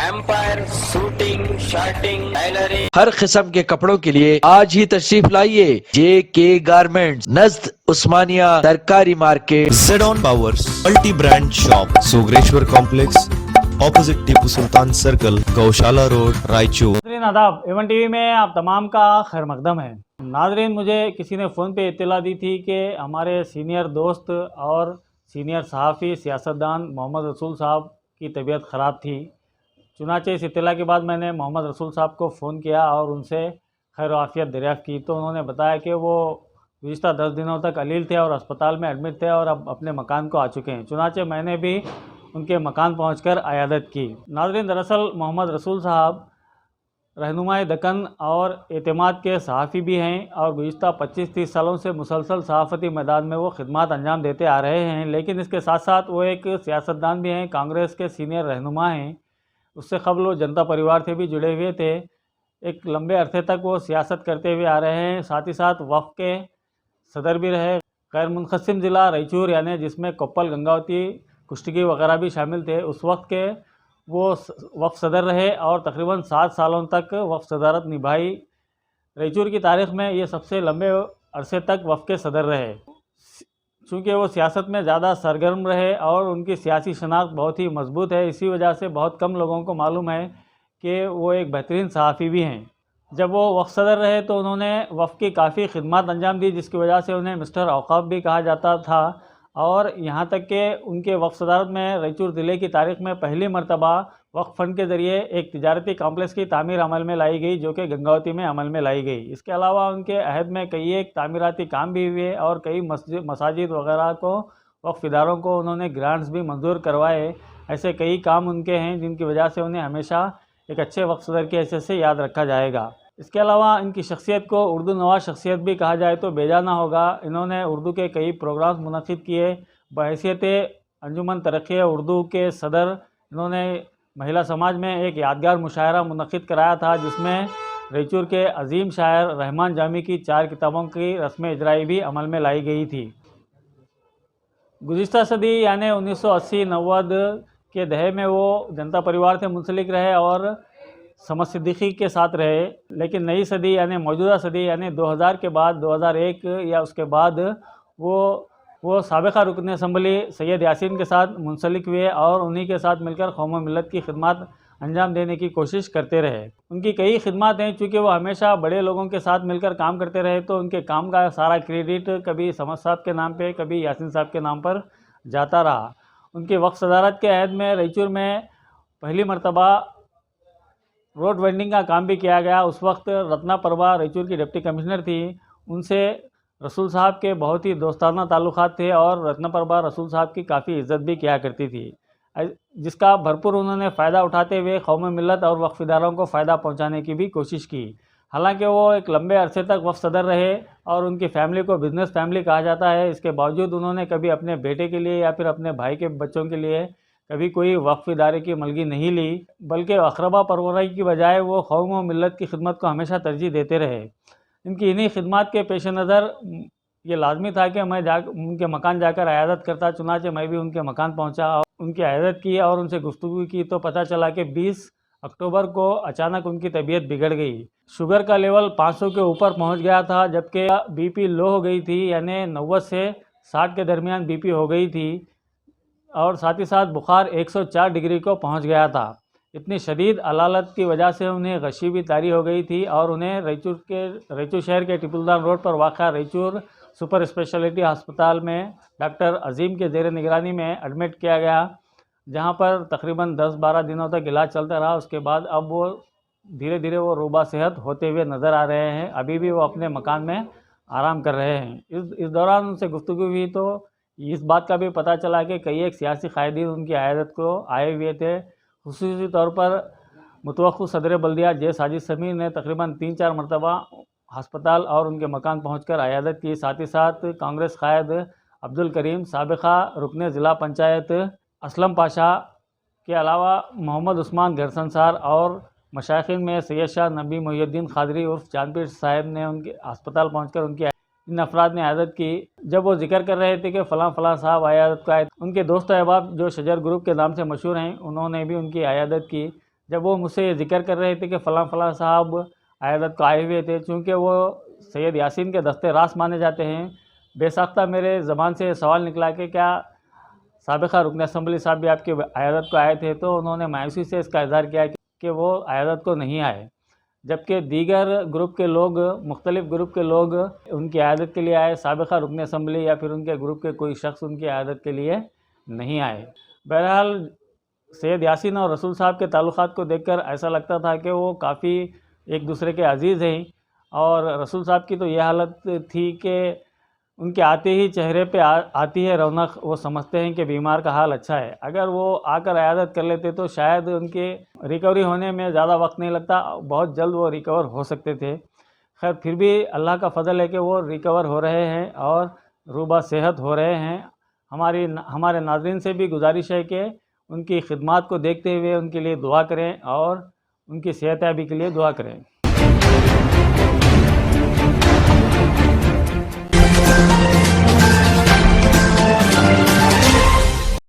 Empire shooting sorting tailoring ہر قسم کے کپڑوں کے لیے آج ہی تشریف لائیے جے کے گارمنٹس نزد عثمانیہ ترکاری مارکیٹ. زیڈون powers multi brand shop Sugreshwar complex opposite Tipu Sultan circle Goshala road Raichur. ناظرین آداب، ایون ٹی وی میں آپ تمام کا خیر مقدم ہے. ناظرین مجھے کسی نے فون پہ اطلاع دی تھی کہ ہمارے سینئر دوست اور سینئر صحافی سیاستدان محمد رسول صاحب کی طبیعت خراب تھی. چنانچہ اس اطلاع کے بعد میں نے محمد رسول صاحب کو فون کیا اور ان سے خیر و عافیت دریافت کی تو انہوں نے بتایا کہ وہ گزشتہ 10 دنوں تک علیل تھے اور اسپتال میں ایڈمٹ تھے اور اب اپنے مکان کو آ چکے ہیں. چنانچہ میں نے بھی ان کے مکان پہنچ کر عیادت کی. ناظرین دراصل محمد رسول صاحب رہنمائے دکن اور اعتماد کے صحافی بھی ہیں اور گزشتہ 25-30 سالوں سے مسلسل صحافتی میدان میں وہ خدمات انجام دیتے آ رہے ہیں. لیکن اس کے ساتھ ساتھ وہ ایک سیاستدان بھی ہیں، کانگریس کے سینئر رہنما ہیں. اس سے قبل وہ جنتا پریوار سے بھی جڑے ہوئے تھے. ایک لمبے عرصے تک وہ سیاست کرتے ہوئے آ رہے ہیں. ساتھ ہی ساتھ وقف کے صدر بھی رہے. غیر منقسم ضلع رائچور یعنی جس میں کوپل، گنگاوتی، کشٹگی وغیرہ بھی شامل تھے، اس وقت کے وہ وقف صدر رہے اور تقریباً 7 سالوں تک وقف صدارت نبھائی. رائچور کی تاریخ میں یہ سب سے لمبے عرصے تک وقف کے صدر رہے. چونکہ وہ سیاست میں زیادہ سرگرم رہے اور ان کی سیاسی شناخت بہت ہی مضبوط ہے، اسی وجہ سے بہت کم لوگوں کو معلوم ہے کہ وہ ایک بہترین صحافی بھی ہیں. جب وہ وقف صدر رہے تو انہوں نے وقف کی کافی خدمات انجام دی، جس کی وجہ سے انہیں مسٹر اوقاف بھی کہا جاتا تھا. اور یہاں تک کہ ان کے وقف صدارت میں رائچور ضلع کی تاریخ میں پہلی مرتبہ وقف فنڈ کے ذریعے ایک تجارتی کمپلیکس کی تعمیر عمل میں لائی گئی، جو کہ گنگاوتی میں عمل میں لائی گئی. اس کے علاوہ ان کے عہد میں کئی ایک تعمیراتی کام بھی ہوئے اور کئی مساجد وغیرہ کو وقف اداروں کو انہوں نے گرانٹس بھی منظور کروائے. ایسے کئی کام ان کے ہیں جن کی وجہ سے انہیں ہمیشہ ایک اچھے وقف صدر کی حیثیت سے یاد رکھا جائے گا. اس کے علاوہ ان کی شخصیت کو اردو نواز شخصیت بھی کہا جائے تو بیجا نہ ہوگا. انہوں نے اردو کے کئی پروگرامز منعقد کیے. بحیثیت انجمن ترقی اردو کے صدر انہوں نے مہیلا سماج میں ایک یادگار مشاعرہ منعقد کرایا تھا، جس میں رائچور کے عظیم شاعر رحمان جامی کی 4 کتابوں کی رسم اجرائی بھی عمل میں لائی گئی تھی. گزشتہ صدی یعنی 1980-90 کے دہے میں وہ جنتا پریوار سے منسلک رہے اور سمجھ صدیقی کے ساتھ رہے. لیکن نئی صدی یعنی موجودہ صدی یعنی 2000 کے بعد 2001 یا اس کے بعد وہ سابقہ رکن اسمبلی سید یاسین کے ساتھ منسلک ہوئے اور انہی کے ساتھ مل کر قوم و ملت کی خدمات انجام دینے کی کوشش کرتے رہے. ان کی کئی خدمات ہیں، چونکہ وہ ہمیشہ بڑے لوگوں کے ساتھ مل کر کام کرتے رہے تو ان کے کام کا سارا کریڈٹ کبھی سمجھ صاحب کے نام پہ کبھی یاسین صاحب کے نام پر جاتا رہا. ان کی وقف صدارت کے عہد میں رائچور میں پہلی مرتبہ روڈ وینڈنگ کا کام بھی کیا گیا. اس وقت رتنا پربھا رائچور کی ڈپٹی کمشنر تھی. ان سے رسول صاحب کے بہت ہی دوستانہ تعلقات تھے اور رتنا پربھا رسول صاحب کی کافی عزت بھی کیا کرتی تھی، جس کا بھرپور انہوں نے فائدہ اٹھاتے ہوئے قوم ملت اور وقف اداروں کو فائدہ پہنچانے کی بھی کوشش کی. حالانکہ وہ ایک لمبے عرصے تک وقف صدر رہے اور ان کی فیملی کو بزنس فیملی کہا جاتا ہے. اس کے باوجود انہوں نے کبھی اپنے بیٹے کے لیے یا پھر اپنے بھائی کے بچوں کے لیے کبھی کوئی وقف ادارے کی ملگی نہیں لی، بلکہ اقربا پرورش کی بجائے وہ قوم و ملت کی خدمت کو ہمیشہ ترجیح دیتے رہے. ان کی انہی خدمات کے پیش نظر یہ لازمی تھا کہ میں ان کے مکان جا کر عیادت کرتا. چنانچہ میں بھی ان کے مکان پہنچا اور ان کی عیادت کی اور ان سے گفتگو کی تو پتہ چلا کہ 20 اکتوبر کو اچانک ان کی طبیعت بگڑ گئی. شوگر کا لیول 500 کے اوپر پہنچ گیا تھا، جبکہ بی پی لو ہو گئی تھی یعنی 90 سے 60 کے درمیان بی پی ہو گئی تھی اور ساتھ ہی ساتھ بخار 104 ڈگری کو پہنچ گیا تھا. اتنی شدید علالت کی وجہ سے انہیں غشی بھی طاری ہو گئی تھی اور انہیں رائچور شہر کے ٹیپولدان روڈ پر واقع رائچور سپر اسپیشلٹی ہسپتال میں ڈاکٹر عظیم کے زیر نگرانی میں ایڈمٹ کیا گیا، جہاں پر تقریباً 10-12 دنوں تک علاج چلتا رہا. اس کے بعد اب وہ دھیرے دھیرے وہ روبہ صحت ہوتے ہوئے نظر آ رہے ہیں. ابھی بھی وہ اپنے مکان میں آرام کر رہے ہیں. اس دوران ان سے گفتگو ہوئی تو اس بات کا بھی پتہ چلا کہ کئی ایک سیاسی قائدین ان کی عیادت کو آئے ہوئے تھے. خصوصی طور پر متوقع صدر بلدیہ جے ساجد سمیر نے تقریباً 3-4 مرتبہ ہسپتال اور ان کے مکان پہنچ کر عیادت کی. ساتھ ہی ساتھ کانگریس قائد عبدالکریم، سابقہ رکن ضلع پنچایت اسلم پاشا کے علاوہ محمد عثمان گھرسنسار اور مشائخین میں سید شاہ نبی محی الدین قادری عرف چاند پیر صاحب نے ان کے ہسپتال پہنچ کر ان افراد نے عیادت کی. جب وہ ذکر کر رہے تھے کہ فلاں فلاں صاحب عیادت کو آئے، ان کے دوست احباب جو شجر گروپ کے نام سے مشہور ہیں، انہوں نے بھی ان کی عیادت کی. جب وہ مجھ سے یہ ذکر کر رہے تھے کہ فلاں فلاں صاحب عیادت کو آئے ہوئے تھے، چونکہ وہ سید یاسین کے دستے راست مانے جاتے ہیں، بے ساختہ میرے زبان سے یہ سوال نکلا کہ کیا سابقہ رکن اسمبلی صاحب بھی آپ کی عیادت کو آئے تھے؟ تو انہوں نے مایوسی سے اس کا اظہار کیا کہ وہ عیادت کو نہیں آئے، جبکہ دیگر گروپ کے لوگ، مختلف گروپ کے لوگ ان کی عیادت کے لیے آئے، سابقہ رکن اسمبلی یا پھر ان کے گروپ کے کوئی شخص ان کی عیادت کے لیے نہیں آئے۔ بہرحال سید یاسین اور رسول صاحب کے تعلقات کو دیکھ کر ایسا لگتا تھا کہ وہ کافی ایک دوسرے کے عزیز ہیں، اور رسول صاحب کی تو یہ حالت تھی کہ ان کے آتے ہی چہرے پہ آتی ہے رونق، وہ سمجھتے ہیں کہ بیمار کا حال اچھا ہے۔ اگر وہ آ کر عیادت کر لیتے تو شاید ان کے ریکوری ہونے میں زیادہ وقت نہیں لگتا، بہت جلد وہ ریکور ہو سکتے تھے۔ خیر پھر بھی اللہ کا فضل ہے کہ وہ ریکور ہو رہے ہیں اور روبہ صحت ہو رہے ہیں۔ ہمارے ناظرین سے بھی گزارش ہے کہ ان کی خدمات کو دیکھتے ہوئے ان کے لیے دعا کریں اور ان کی صحت یابی کے لیے دعا کریں۔